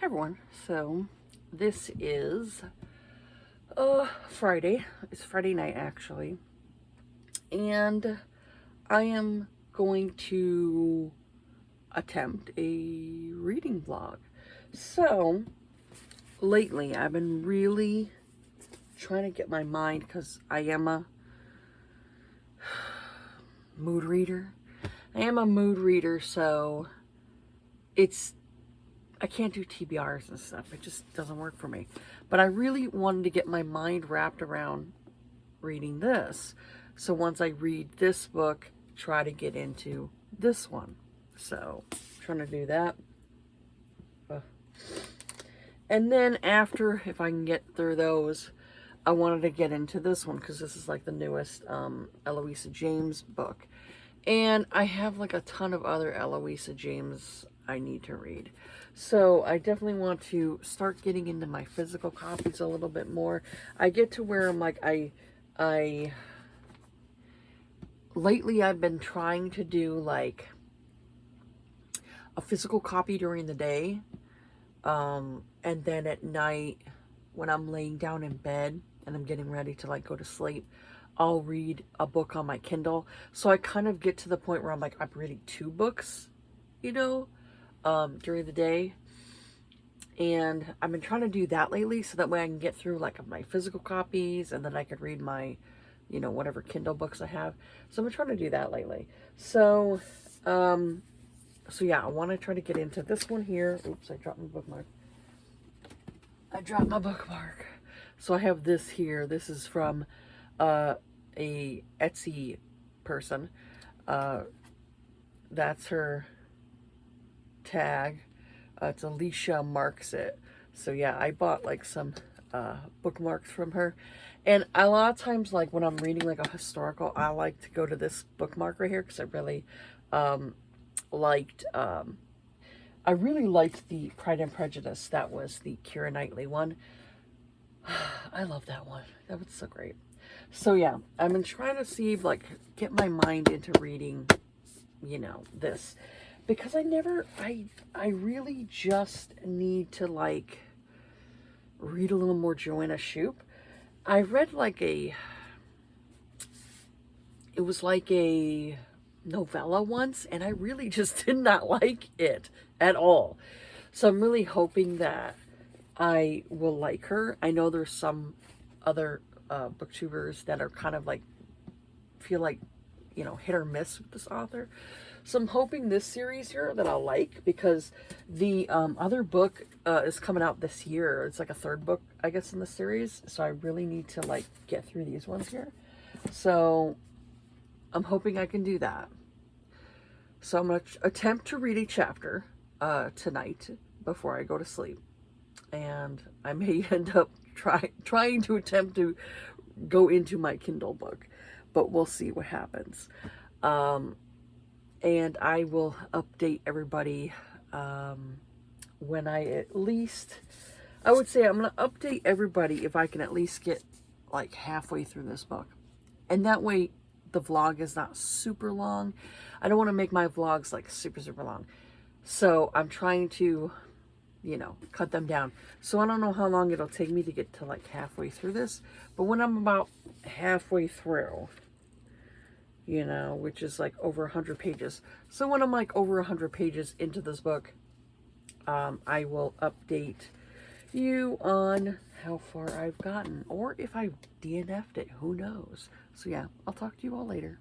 Hi everyone. So this is Friday. It's Friday night actually. And I am going to attempt a reading vlog. So lately I've been really trying to get my mind, because I am a mood reader. So I can't do TBRs and stuff. It just doesn't work for me. But I really wanted to get my mind wrapped around reading this. So once I read this book, try to get into this one. So, trying to do that. And then after, if I can get through those, I wanted to get into this one because this is like the newest Eloisa James book. And I have like a ton of other Eloisa James I need to read. So I definitely want to start getting into my physical copies a little bit more. I get to where I'm like, lately I've been trying to do like a physical copy during the day. And then at night when I'm laying down in bed and I'm getting ready to like go to sleep, I'll read a book on my Kindle. So I kind of get to the point where I'm like, I'm reading 2 books, during the day. And I've been trying to do that lately so that way I can get through like my physical copies and then I could read my, whatever Kindle books I have. So I've been trying to do that lately. So, yeah, I want to try to get into this one here. Oops, I dropped my bookmark. So I have this here. This is from a Etsy person. That's her tag. It's Alicia Marks It. So yeah, I bought like some bookmarks from her. And a lot of times, like when I'm reading like a historical, I like to go to this bookmark right here because I really I really liked the Pride and Prejudice. That was the Keira Knightley one. I love that one. That was so great. So yeah, I've been trying to see, like, get my mind into reading, this. Because I really just need to, like, read a little more Joanna Shupe. I read, it was like a novella once, and I really just did not like it at all. So I'm really hoping that I will like her. I know there's some other booktubers that are kind of like, feel like, hit or miss with this author. So I'm hoping this series here that I'll like, because the other book is coming out this year. It's like a 3rd book, I guess, in the series. So I really need to like get through these ones here. So I'm hoping I can do that. So I'm going to attempt to read a chapter tonight before I go to sleep. And I may end up trying to attempt to go into my Kindle book, but we'll see what happens. And I will update everybody when I would say I'm going to update everybody if I can at least get like halfway through this book. And that way the vlog is not super long. I don't want to make my vlogs like super long. So I'm trying to, cut them down. So I don't know how long it'll take me to get to like halfway through this. But when I'm about halfway through, which is like over 100 pages. So when I'm like over 100 pages into this book, I will update you on how far I've gotten, or if I DNF'd it, who knows. So yeah, I'll talk to you all later.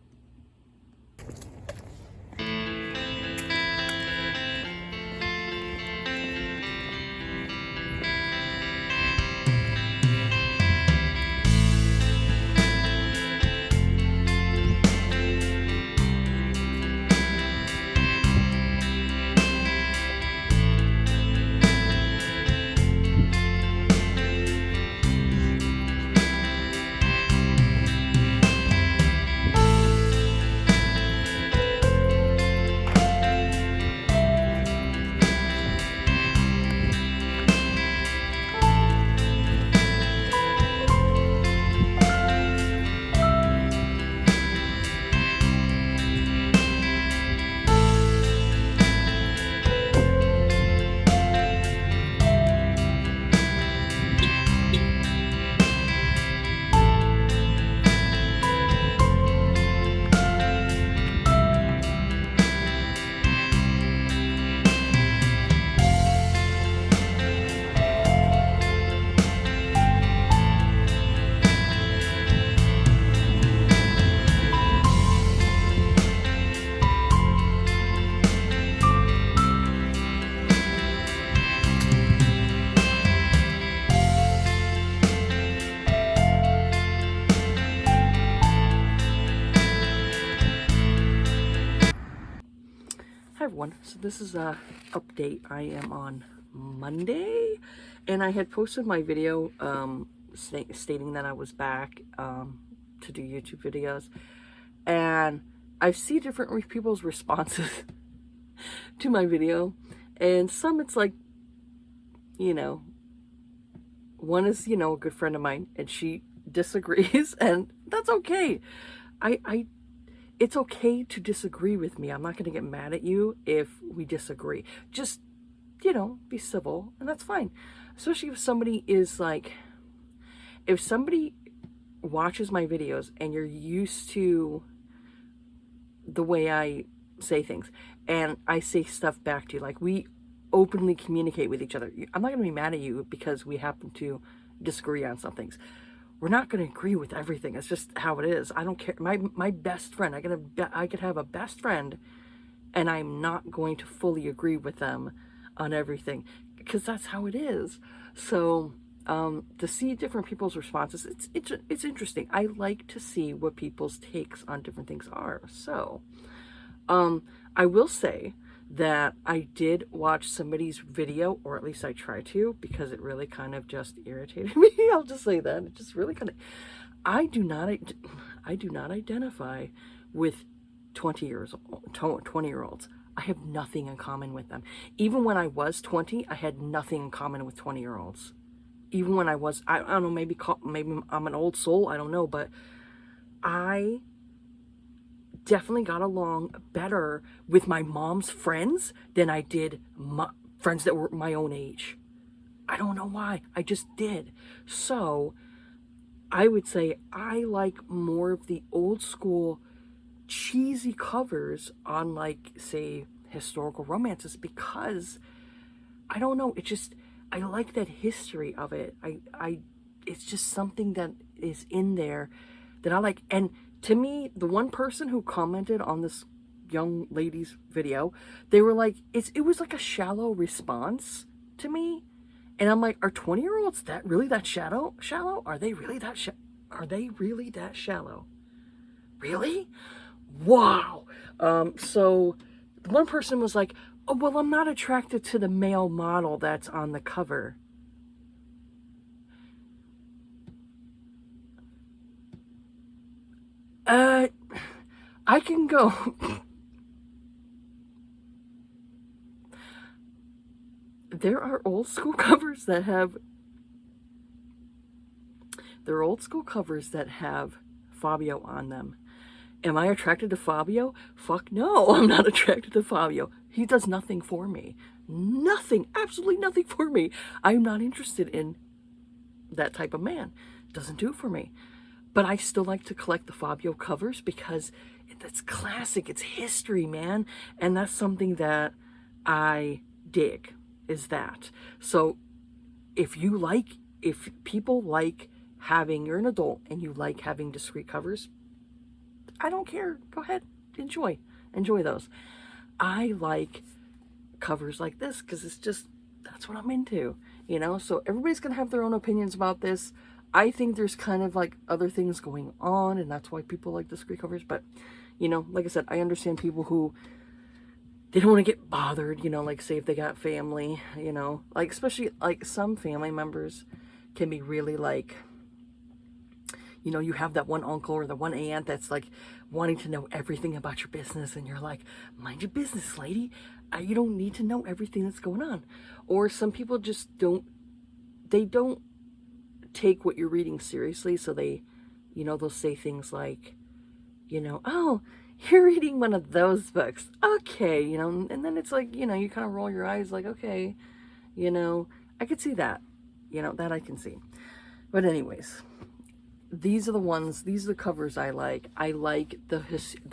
so this is a update. I am on Monday, and I had posted my video stating that I was back to do YouTube videos, and I see different people's responses to my video, and some it's like, you know, one is, you know, a good friend of mine, and she disagrees, and that's okay. It's okay to disagree with me. I'm not going to get mad at you if we disagree. Just, you know, be civil, and that's fine. Especially if somebody is like, if somebody watches my videos and you're used to the way I say things, and I say stuff back to you, like we openly communicate with each other. I'm not going to be mad at you because we happen to disagree on some things. We're not going to agree with everything. It's just how it is. I don't care. My best friend, I could have a best friend, and I'm not going to fully agree with them on everything, because that's how it is. So to see different people's responses, it's interesting. I like to see what people's takes on different things are. So I will say that I did watch somebody's video, or at least I tried to, because it really kind of just irritated me. I'll just say that. It just really kind of, I do not identify with 20-year-olds. I have nothing in common with them. Even when I was 20, I had nothing in common with 20-year-olds. Even when I was, I don't know, maybe I'm an old soul, I don't know, but I definitely got along better with my mom's friends than I did my friends that were my own age. I don't know why. I just did. So I would say I like more of the old school cheesy covers on, like, say, historical romances, because I don't know, it just, I like that history of it. It's just something that is in there that I like. And to me, the one person who commented on this young lady's video, they were like, it was like a shallow response to me. And I'm like, are 20-year-olds really that shallow? Are they really that shallow? Really? Wow. So one person was like, oh, well, I'm not attracted to the male model that's on the cover. I can go. There are old school covers that have Fabio on them. Am I attracted to Fabio? Fuck no, I'm not attracted to Fabio. He does nothing for me. Nothing, absolutely nothing for me. I'm not interested in that type of man. Doesn't do it for me. But I still like to collect the Fabio covers because it's classic. It's history, man. And that's something that I dig, is that. So if people like having, you're an adult and you like having discreet covers, I don't care. Go ahead. Enjoy those. I like covers like this because it's just, that's what I'm into, you know? So everybody's going to have their own opinions about this. I think there's kind of like other things going on, and that's why people like discreet covers. But, you know, like I said, I understand people who, they don't want to get bothered, you know, like say if they got family, you know, like especially like some family members can be really like, you know, you have that one uncle or the one aunt that's like wanting to know everything about your business, and you're like, mind your business, lady. You don't need to know everything that's going on. Or some people just don't take what you're reading seriously, so they, you know, they'll say things like, you know, oh, you're reading one of those books, okay, you know, and then it's like, you know, you kind of roll your eyes like, okay, you know, I could see that, you know, that I can see. But anyways, these are the covers I like. I like the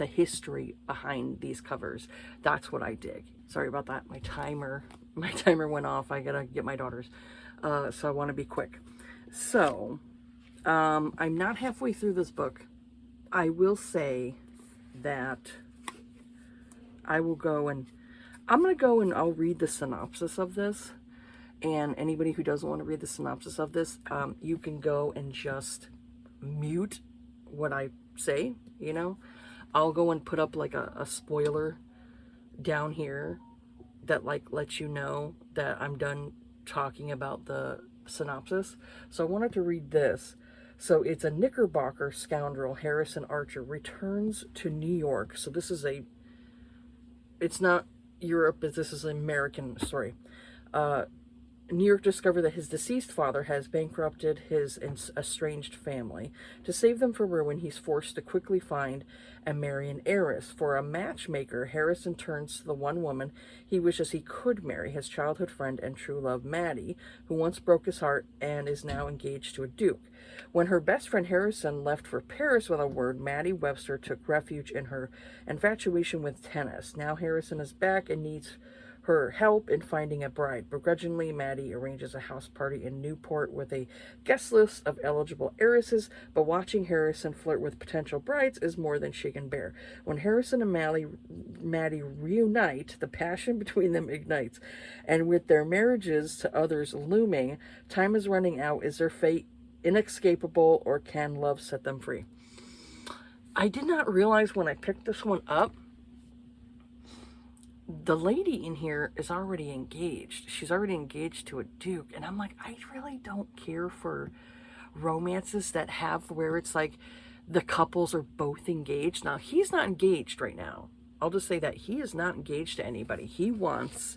history behind these covers. That's what I dig. Sorry about that. My timer went off. I gotta get my daughters, so I want to be quick. So I'm not halfway through this book. I will say that I'm gonna go and I'll read the synopsis of this. And anybody who doesn't want to read the synopsis of this, you can go and just mute what I say, you know. I'll go and put up like a spoiler down here that like lets you know that I'm done talking about the synopsis. So I wanted to read this. So it's a Knickerbocker scoundrel, Harrison Archer, returns to New York. So this is it's not Europe, but this is an American story. New York discovered that his deceased father has bankrupted his estranged family. To save them from ruin, he's forced to quickly find and marry an heiress. For a matchmaker, Harrison turns to the one woman he wishes he could marry, his childhood friend and true love, Maddie, who once broke his heart and is now engaged to a duke. When her best friend Harrison left for Paris without a word, Maddie Webster took refuge in her infatuation with tennis. Now Harrison is back and needs her help in finding a bride. Begrudgingly, Maddie arranges a house party in Newport with a guest list of eligible heiresses, but watching Harrison flirt with potential brides is more than she can bear. When Harrison and Maddie reunite, the passion between them ignites, and with their marriages to others looming, time is running out. Is their fate inescapable, or can love set them free? I did not realize when I picked this one up, the lady in here is already engaged. She's already engaged to a duke. And I'm like, I really don't care for romances that have where it's like the couples are both engaged. Now, he's not engaged right now. I'll just say that he is not engaged to anybody. He wants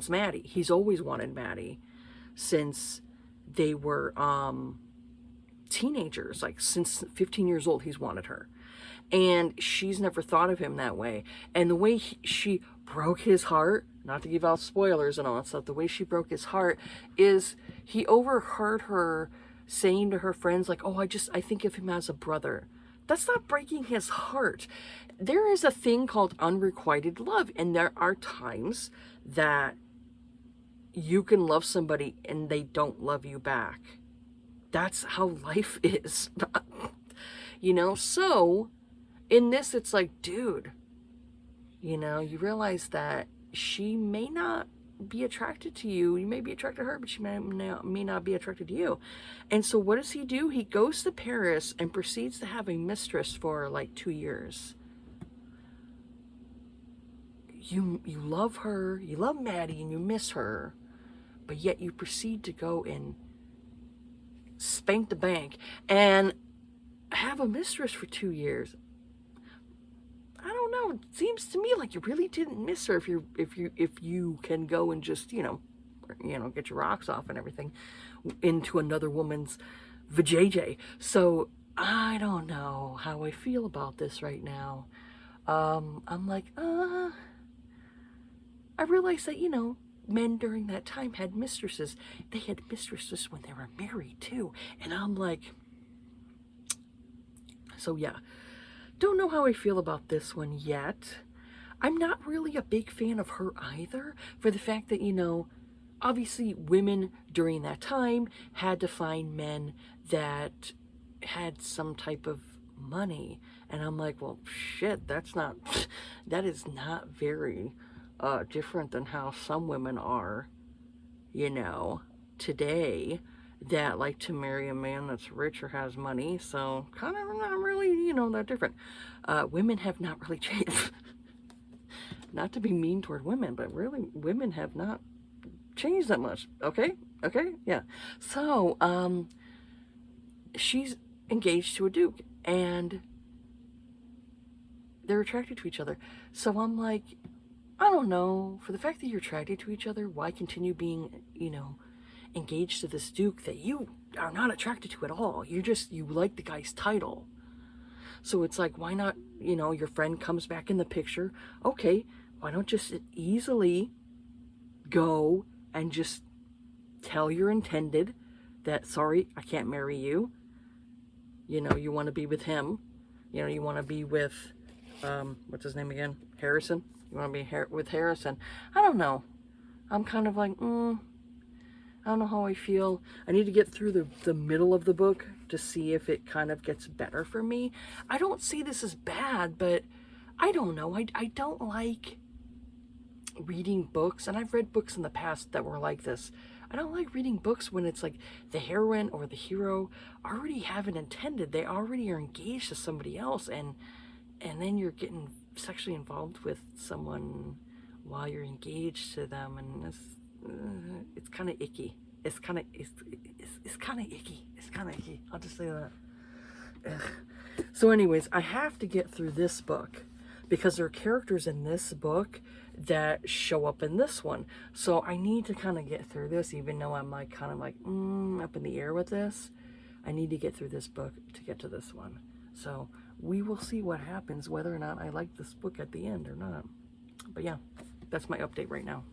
Maddie. He's always wanted Maddie since they were teenagers. Like since 15 years old, he's wanted her. And she's never thought of him that way. And the way she broke his heart, not to give out spoilers and all that stuff, the way she broke his heart is he overheard her saying to her friends, like, oh, I think of him as a brother. That's not breaking his heart. There is a thing called unrequited love. And there are times that you can love somebody and they don't love you back. That's how life is. You know, so in this, it's like, dude, you know, you realize that she may not be attracted to you. You may be attracted to her, but she may not be attracted to you. And so what does he do? He goes to Paris and proceeds to have a mistress for like 2 years. You love her, you love Maddie, and you miss her, but yet you proceed to go and spank the bank and have a mistress for 2 years. I don't know. It seems to me like you really didn't miss her if you can go and just, you know, get your rocks off and everything into another woman's vajayjay. So I don't know how I feel about this right now. I'm like, I realize that, you know, men during that time had mistresses. They had mistresses when they were married too. And I'm like, so yeah. Don't know how I feel about this one yet. I'm not really a big fan of her either, for the fact that, you know, obviously women during that time had to find men that had some type of money. And I'm like, well, shit, that is not very different than how some women are, you know, today, that like to marry a man that's rich or has money. So kind of not really, you know, that different. Women have not really changed. Not to be mean toward women, but really women have not changed that much. Okay, yeah. So she's engaged to a duke and they're attracted to each other. So I'm like, I don't know, for the fact that you're attracted to each other, why continue being, you know, engaged to this duke that you are not attracted to at all? You like the guy's title. So it's like, why not, you know, your friend comes back in the picture. Okay, why don't just easily go and just tell your intended that, sorry, I can't marry you. You know, you want to be with him. You know, you want to be with, what's his name again? Harrison? You want to be with Harrison. I don't know. I'm kind of like, I don't know how I feel. I need to get through the middle of the book to see if it kind of gets better for me. I don't see this as bad, but I don't know. I don't like reading books, and I've read books in the past that were like this. I don't like reading books when it's like the heroine or the hero already have an intended. They already are engaged to somebody else, and then you're getting sexually involved with someone while you're engaged to them, and it's kind of icky. It's kind of icky. It's kind of icky. I'll just say that. Ugh. So anyways, I have to get through this book because there are characters in this book that show up in this one. So I need to kind of get through this, even though I'm like kind of like up in the air with this. I need to get through this book to get to this one. So we will see what happens, whether or not I like this book at the end or not. But yeah, that's my update right now.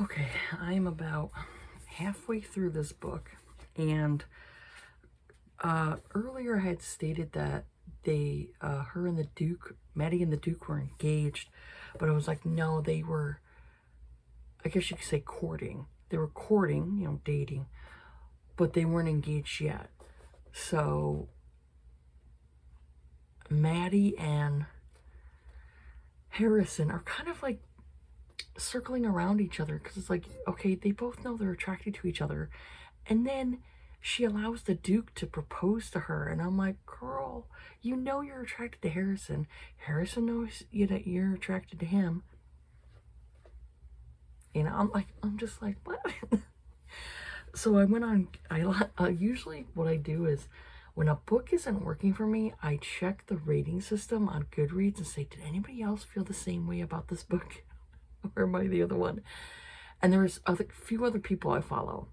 Okay, I'm about halfway through this book, and earlier I had stated that her and the Duke, Maddie and the Duke were engaged, but I was like, no, they were, I guess you could say courting. They were courting, dating, but they weren't engaged yet. So Maddie and Harrison are kind of like circling around each other, because it's like, okay, they both know they're attracted to each other, and then she allows the Duke to propose to her, and I'm like, girl, you know you're attracted to Harrison. Harrison knows that you're attracted to him. I'm just like, what? So I went on, usually what I do is, when a book isn't working for me, I check the rating system on Goodreads and say, did anybody else feel the same way about this book? Or am I the other one? And there's a few other people I follow,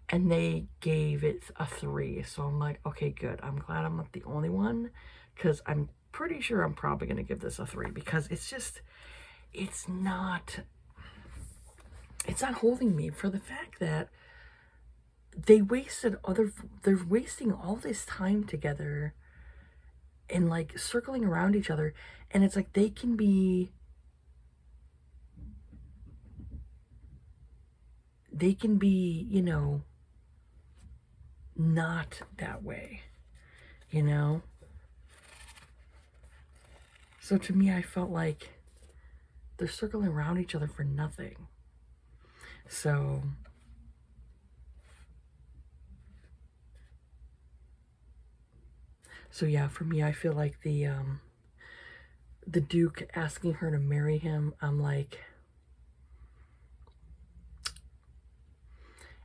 and they gave it a 3. So I'm like, okay, good. I'm glad I'm not the only one, because I'm pretty sure I'm probably going to give this a 3, because it's not holding me, for the fact that they're wasting all this time together and like circling around each other, and it's like they can be not that way, So to me, I felt like they're circling around each other for nothing. So So yeah, for me, I feel like the Duke asking her to marry him, I'm like,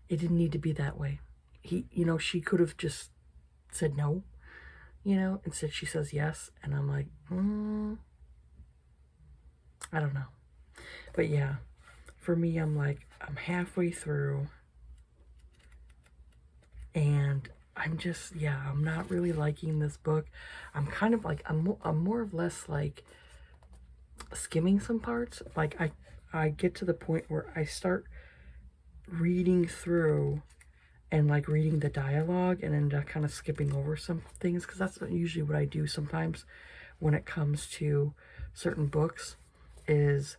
it didn't need to be that way. She could have just said no, instead she says yes, and I'm like, I don't know. But yeah, for me, I'm like, I'm halfway through, and I'm not really liking this book. I'm kind of like, I'm more or less like skimming some parts. Like, I get to the point where I start reading through and like reading the dialogue and then kind of skipping over some things, because that's usually what I do sometimes when it comes to certain books. Is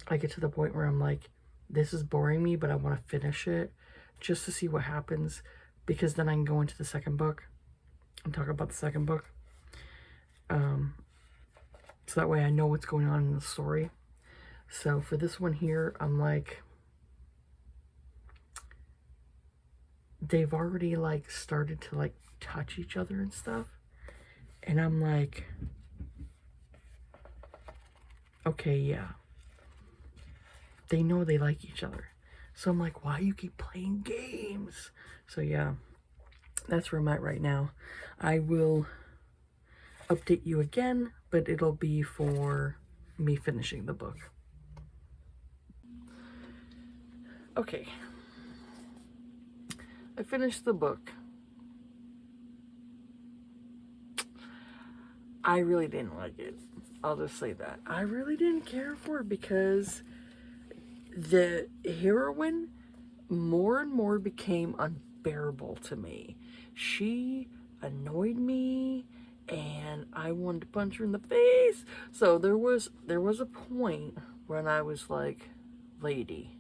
I get to the point where I'm like, this is boring me, but I want to finish it just to see what happens, because then I can go into the second book and talk about the second book. So that way I know what's going on in the story. So for this one here, I'm like, they've already like started to like touch each other and stuff. And I'm like, okay, yeah. They know they like each other. So I'm like, why you keep playing games? So yeah, that's where I'm at right now. I will update you again, but it'll be for me finishing the book. Okay. I finished the book. I really didn't like it. I'll just say that. I really didn't care for it because the heroine more and more became unbearable to me. She annoyed me and I wanted to punch her in the face. So there was a point when I was like, lady,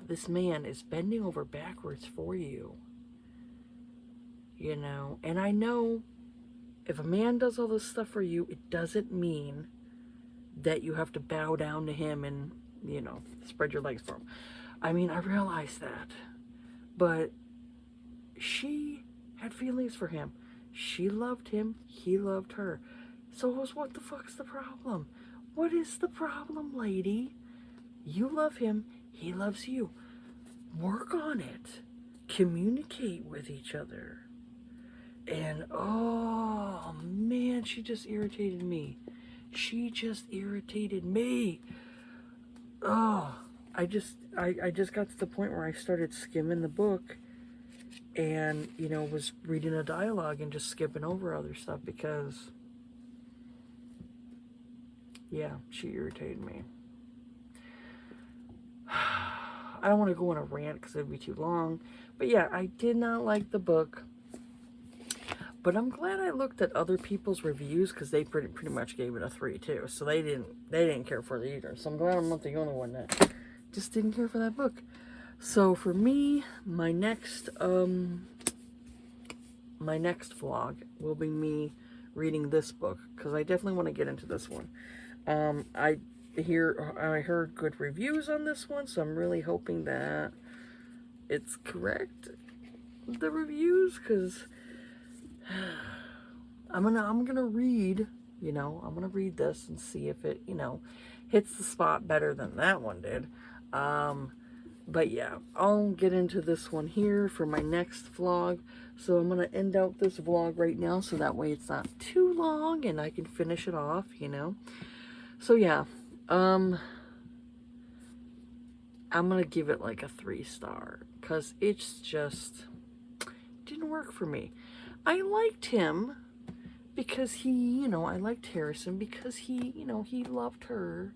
this man is bending over backwards for you. And I know if a man does all this stuff for you, it doesn't mean that you have to bow down to him and, spread your legs for him. I mean, I realize that. But she had feelings for him. She loved him. He loved her. So what the fuck's the problem? What is the problem, lady? You love him. He loves you. Work on it. Communicate with each other. And, oh, man, she just irritated me. Oh, I just got to the point where I started skimming the book and, was reading a dialogue and just skipping over other stuff because, yeah, she irritated me. I don't want to go on a rant because it would be too long. But yeah, I did not like the book. But I'm glad I looked at other people's reviews because they pretty much gave it a 3 too. So they didn't care for it either. So I'm glad I'm not the only one that just didn't care for that book. So for me, my next vlog will be me reading this book because I definitely want to get into this one. I heard good reviews on this one, so I'm really hoping that it's correct, the reviews, because I'm gonna read, I'm gonna read this and see if it, hits the spot better than that one did. But yeah, I'll get into this one here for my next vlog. So I'm gonna end out this vlog right now so that way it's not too long and I can finish it off, So yeah, I'm gonna give it like a 3-star because it's just didn't work for me. I liked him because he, I liked Harrison because he, he loved her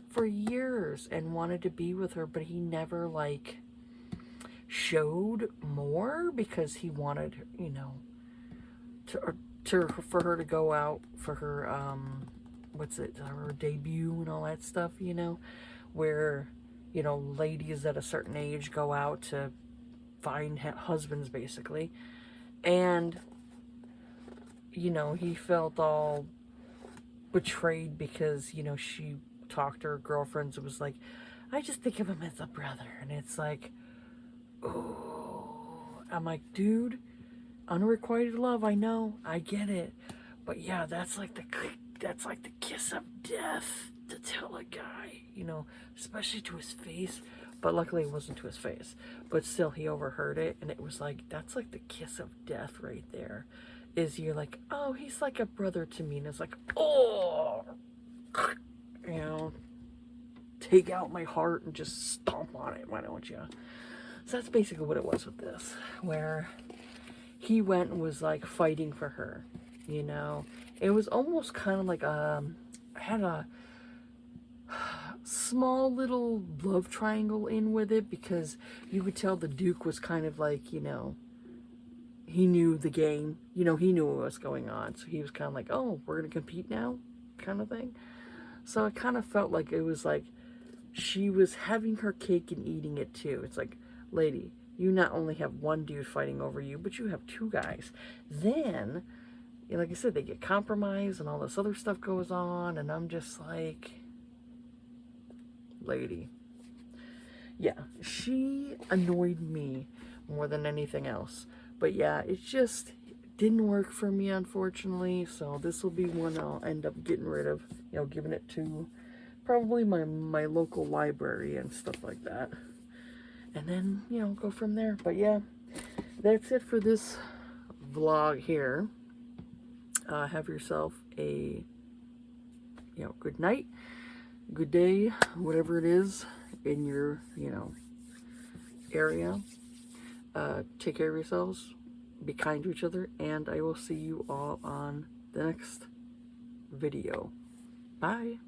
for years and wanted to be with her, but he never like showed more because he wanted, for her to go out for her her debut and all that stuff, where, ladies at a certain age go out to find husbands basically. And, he felt all betrayed because, she talked to her girlfriends. It was like, I just think of him as a brother. And it's like, oh, I'm like, dude, unrequited love, I know, I get it. But yeah, that's like the kiss of death to tell a guy, you know, especially to his face. But luckily it wasn't to his face. But still, he overheard it, and it was like, that's like the kiss of death right there. Is you're like, oh, he's like a brother to me. And it's like, oh, you know, take out my heart and just stomp on it, why don't you? So that's basically what it was with this, where he went and was like fighting for her, you know. It was almost kind of like I had a small little love triangle in with it, because you could tell the Duke was kind of like, you know, he knew the game, you know, he knew what was going on, so he was kind of like, oh, we're gonna compete now, kind of thing. So it kind of felt like it was like she was having her cake and eating it too. It's like, lady, you not only have one dude fighting over you, but you have two guys. Then, like I said, they get compromised and all this other stuff goes on, and I'm just like, lady. Yeah, she annoyed me more than anything else. But yeah, it just didn't work for me, unfortunately. So this will be one I'll end up getting rid of, you know, giving it to probably my local library and stuff like that. And then, you know, go from there. But yeah, that's it for this vlog here. Have yourself a, you know, good night, good day, whatever it is in your, you know, area. Take care of yourselves, be kind to each other, and I will see you all on the next video. Bye.